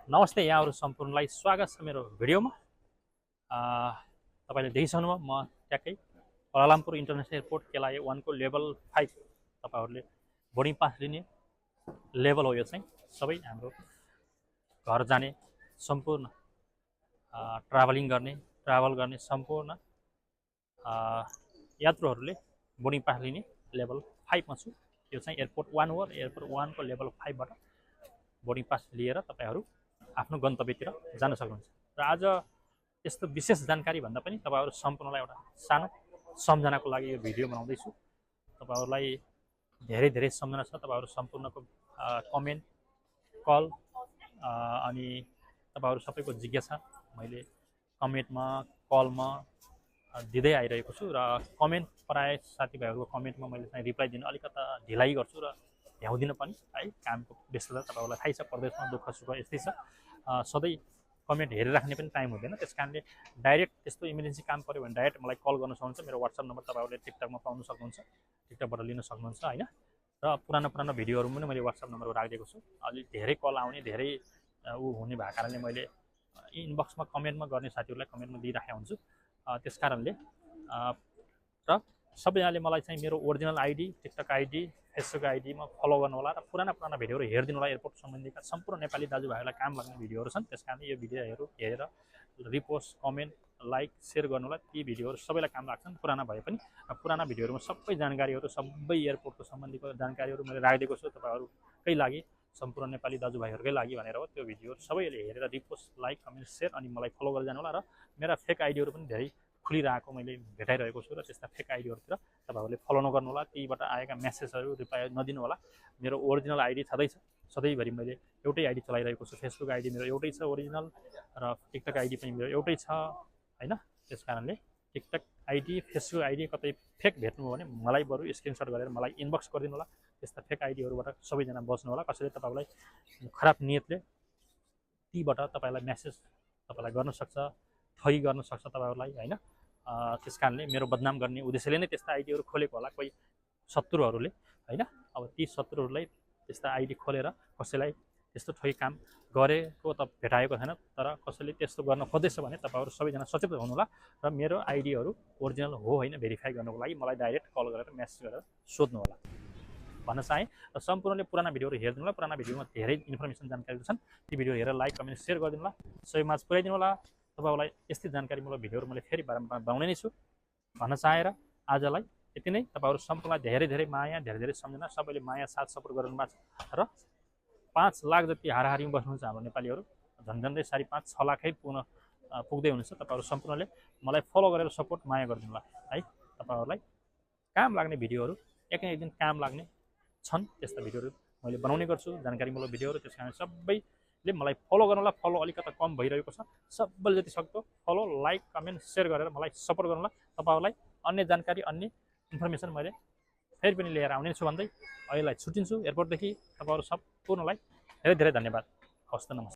नमस्ते यहाँहरु सम्पूर्णलाई स्वागत छ मेरो भिडियोमा। तपाईले देखिसक्नुभयो म ट्याक्कै कुआलालम्पुर इन्टरनेसनल एयरपोर्ट केलाए 1 को लेभल 5 तपाईहरुले बोर्डिङ पास लिने लेभल हो। यो चाहिँ सबै हाम्रो घर जाने सम्पूर्ण ट्राभल गर्ने सम्पूर्ण यात्रुहरूले बोर्डिङ पास लिने लेभल 5 मा छु। यो चाहिँ एयरपोर्ट 1 हो। एयरपोर्ट 1 को लेभल 5 बाट बोर्डिङ पास लिएर तपाईहरु आफ्नो गन्तव्यतिर जान सक्नुहुन्छ। र आज यस्तो विशेष जानकारी भन्दा पनि तपाईहरु सम्पूर्णलाई एउटा सानो सम्झनाको लागि यो भिडियो बनाउँदै छु। तपाईहरुलाई धेरै धेरै सम्झना छ। तपाईहरु सम्पूर्णको कमेन्ट, कल अनि तपाईहरु सबैको जिज्ञासा मैले कमेन्टमा, कलमा दिँदै आइरहेको छु। र कमेन्ट प्राय साथीभाइहरुको कमेन्टमा मैले चाहिँ रिप्लाई दिन अलिकता ढिलाइ गर्छु र भ्याउँदिन पनि है। कामको व्यस्तता तपाईहरुलाई थाहै छ, प्रदेशमा दुःख सुख यस्तै छ। सधैँ कमेन्ट हेरिराख्ने पनि टाइम हुँदैन। त्यसकारणले डाइरेक्ट त्यस्तो इमर्जेन्सी काम पर्यो भने डाइरेक्ट मलाई कल गर्न सक्नुहुन्छ। मेरो WhatsApp नम्बर तपाईहरुले टिकटकमा पाउन सक्नुहुन्छ, टिकटकबाट लिन सक्नुहुन्छ हैन। र पुरानो भिडियोहरु पनि मैले WhatsApp नम्बरमा राखिदिएको छु। अलि धेरै कल आउने, धेरै हुने भएको कारणले मैले इनबक्समा कमेन्टमा गर्ने साथीहरुलाई कमेन्टमा दिइराखेको हुन्छु। त्यसकारणले र सबैजनाले मलाई चाहिँ मेरो original ID, TikTok ID, Facebook आइडीमा फलो गर्नु होला र पुराना भिडियोहरु हेर्दिनु होला। एयरपोर्ट सम्बन्धीका सम्पूर्ण नेपाली दाजुभाइहरुलाई काम लाग्ने भिडियोहरु छन्। त्यसकारणले यो भिडियोहरु हेरेर रिपोस्ट, कमेन्ट, लाइक, शेयर गर्नु होला। ती भिडियोहरु सबैलाई काम लाग्छन्, पुराना भए पनि। पुराना भिडियोहरुमा सबै जानकारीहरु, सबै एयरपोर्टको सम्बन्धीको जानकारीहरु मैले राखिदिएको छु तपाईहरुकै लागि, सम्पूर्ण नेपाली दाजुभाइहरुकै लागि भनेर हो। त्यो भिडियोहरु सबैले हेरेर रिपोस्ट, लाइक, कमेन्ट, शेयर अनि मलाई फलो गर्दै जानु होला। र मेरा फेक आइडीहरु पनि धेरै खुलिरहेको मैले भेटाइरहेको छु। र त्यस्ता फेक आइडीहरुतिर तपाईहरुले फलो नगर्नु होला। तीबाट आएका मेसेजहरु रिप्लाई नदिनु होला। मेरो ओरिजिनल आइडी छँदै छ। सधैँभरि मैले एउटै आइडी चलाइरहेको छु। फेसबुक आइडी मेरो एउटै छ ओरिजिनल, र टिकटक आइडी पनि मेरो एउटै छ हैन। त्यसकारणले टिकटक आइडी, फेसबुक आइडी कतै फेक भेट्नुभयो भने मलाई बरु स्क्रिनशट गरेर मलाई इनबक्स गरिदिनु होला। त्यस्ता फेक आइडीहरुबाट सबैजना बच्नु होला। कसैले तपाईलाई खराब नियतले तीबाट तपाईलाई मेसेज तपाईलाई गर्न सक्छ, ठगी गर्न सक्छ तपाईहरुलाई हैन। त्यसकारणले मेरो बदनाम गर्ने उद्देश्यले नै त्यस्ता आइडीहरु खोलेको होला कोही शत्रुहरूले हैन। अब ती शत्रुहरूलाई त्यस्ता आइडी खोलेर कसैलाई त्यस्तो ठगी काम गरेको त भेटाएको छैन। तर कसैले त्यस्तो गर्न खोज्दैछ भने तपाईहरु सबैजना सचेत हुनु होला। र मेरो आइडीहरु ओरिजिनल हो हैन भेरिफाई गर्नको लागि मलाई डाइरेक्ट कल गरेर मेसेज गरेर सोध्नु होला भन्न चाहे। र सम्पूर्णले पुराना भिडियोहरु हेर्दिनु होला। पुराना भिडियोमा धेरै इन्फर्मेसन जानकारीहरु छन्। ती भिडियो हेरेर लाइक, कमेन्ट, शेयर गरिदिनु होला। सबैमाझ पुर्याइदिनु होला। तपाईहरुलाई यस्तै जानकारीमूलक भिडियोहरु मैले फेरि बारम्बार बनाउने नै छु भन्न चाहेर आजलाई यति नै। तपाईहरु सम्पूर्णलाई धेरै धेरै माया, धेरै धेरै सम्झना। सबैले माया साथ सपोर्ट गर्नु भएको छ। र 5 लाख जति हाराहारीमा बस्नुहुन्छ हाम्रो नेपालीहरु। झन्झन्डै 5.5-6 लाखै पुग्दै हुनुहुन्छ। तपाईहरु सम्पूर्णले मलाई फलो गरेर सपोर्ट, माया गरिदिनु होला है। तपाईहरुलाई काम लाग्ने भिडियोहरु एक दिन काम लाग्ने छन्। त्यस्ता भिडियोहरु मैले बनाउने गर्छु, जानकारीमूलक भिडियोहरु। त्यसकारण सबैले मलाई फलो गर्नु होला। फलो अलिकता कम भइरहेको छ। सबैले जति सक्दो फलो, लाइक, कमेन्ट, शेयर गरेर मलाई सपोर्ट गर्नु होला। तपाईहरुलाई अन्य जानकारी, अन्य इन्फर्मेसन मैले फेरि पनि लिएर आउने छु भन्दै अहिलेलाई छुट्टिन्छु एयरपोर्टदेखि। तपाईहरु सम्पूर्णलाई धेरै धेरै धन्यवाद। हवस् त, नमस्ते।